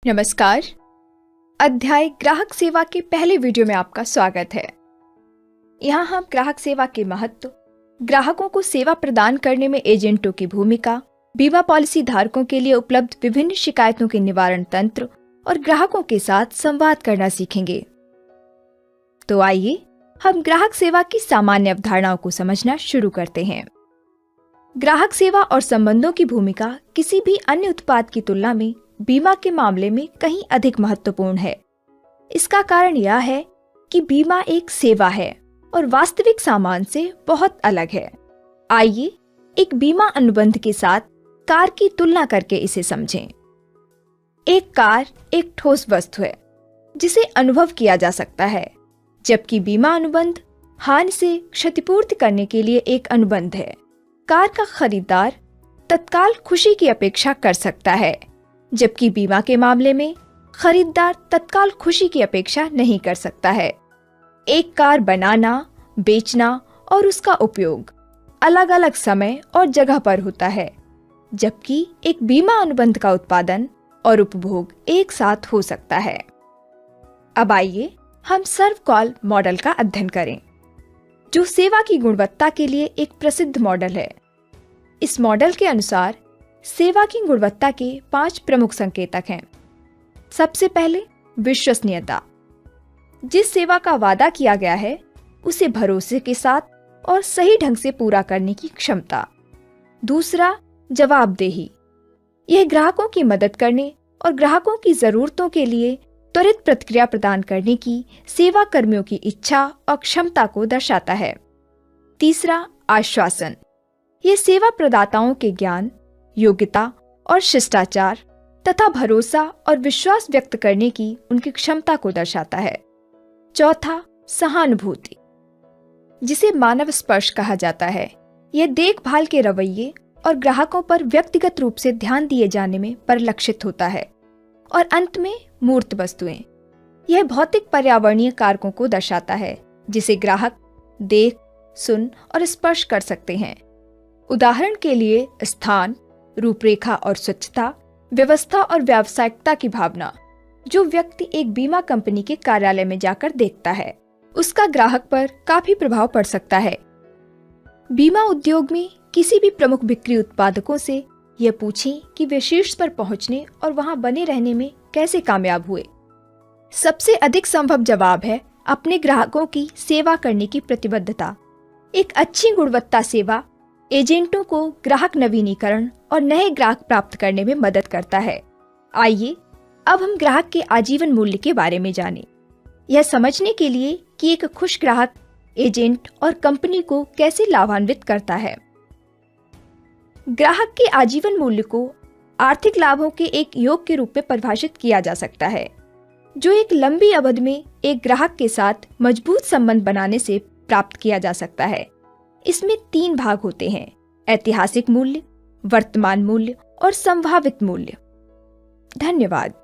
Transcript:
नमस्कार। अध्याय ग्राहक सेवा के पहले वीडियो में आपका स्वागत है। यहाँ हम ग्राहक सेवा के महत्व, ग्राहकों को सेवा प्रदान करने में एजेंटों की भूमिका, बीमा पॉलिसी धारकों के लिए उपलब्ध विभिन्न शिकायतों के निवारण तंत्र और ग्राहकों के साथ संवाद करना सीखेंगे। तो आइए हम ग्राहक सेवा की सामान्य अवधारणाओं को समझना शुरू करते हैं। ग्राहक सेवा और संबंधों की भूमिका किसी भी अन्य उत्पाद की तुलना में बीमा के मामले में कहीं अधिक महत्वपूर्ण है। इसका कारण यह है कि बीमा एक सेवा है और वास्तविक सामान से बहुत अलग है। आइए एक बीमा अनुबंध के साथ कार की तुलना करके इसे समझें। एक कार एक ठोस वस्तु है जिसे अनुभव किया जा सकता है, जबकि बीमा अनुबंध हानि से क्षतिपूर्ति करने के लिए एक अनुबंध है। कार का खरीदार तत्काल खुशी की अपेक्षा कर सकता है, जबकि बीमा के मामले में खरीदार तत्काल खुशी की अपेक्षा नहीं कर सकता है। एक कार बनाना, बेचना और उसका उपयोग अलग अलग समय और जगह पर होता है, जबकि एक बीमा अनुबंध का उत्पादन और उपभोग एक साथ हो सकता है। अब आइए हम सर्वकॉल मॉडल का अध्ययन करें, जो सेवा की गुणवत्ता के लिए एक प्रसिद्ध मॉडल है। इस मॉडल के अनुसार सेवा की गुणवत्ता के 5 प्रमुख संकेतक हैं। सबसे पहले विश्वसनीयता। जिस सेवा का वादा किया गया है उसे भरोसे के साथ और सही ढंग से पूरा करने की क्षमता। दूसरा, जवाबदेही। यह ग्राहकों की मदद करने और ग्राहकों की जरूरतों के लिए त्वरित प्रतिक्रिया प्रदान करने की सेवा कर्मियों की इच्छा और क्षमता को दर्शाता है। तीसरा, आश्वासन। यह सेवा प्रदाताओं के ज्ञान, योग्यता और शिष्टाचार तथा भरोसा और विश्वास व्यक्त करने की उनकी क्षमता को दर्शाता है। चौथा, सहानुभूति, जिसे मानव स्पर्श कहा जाता है। यह देखभाल के रवैये और ग्राहकों पर व्यक्तिगत रूप से ध्यान दिए जाने में परिलक्षित होता है। और अंत में मूर्त वस्तुएं। यह भौतिक पर्यावरणीय कारकों को दर्शाता है जिसे ग्राहक देख, सुन और स्पर्श कर सकते हैं। उदाहरण के लिए स्थान, रूपरेखा और स्वच्छता, व्यवस्था और व्यावसायिकता की भावना। जो व्यक्ति एक बीमा कंपनी के कार्यालय में जाकर देखता है, उसका ग्राहक पर काफी प्रभाव पड़ सकता है। बीमा उद्योग में किसी भी प्रमुख बिक्री उत्पादकों से यह पूछें कि वे शीर्ष पर पहुंचने और वहां बने रहने में कैसे कामयाब हुए। सबसे अधिक संभव जवाब है अपने ग्राहकों की सेवा करने की प्रतिबद्धता। एक अच्छी गुणवत्ता सेवा एजेंटों को ग्राहक नवीनीकरण और नए ग्राहक प्राप्त करने में मदद करता है। आइए अब हम ग्राहक के आजीवन मूल्य के बारे में जानें, यह समझने के लिए कि एक खुश ग्राहक एजेंट और कंपनी को कैसे लाभान्वित करता है। ग्राहक के आजीवन मूल्य को आर्थिक लाभों के एक योग के रूप में परिभाषित किया जा सकता है, जो एक लंबी अवधि में एक ग्राहक के साथ मजबूत संबंध बनाने से प्राप्त किया जा सकता है। इसमें 3 भाग होते हैं: ऐतिहासिक मूल्य, वर्तमान मूल्य और संभावित मूल्य। धन्यवाद।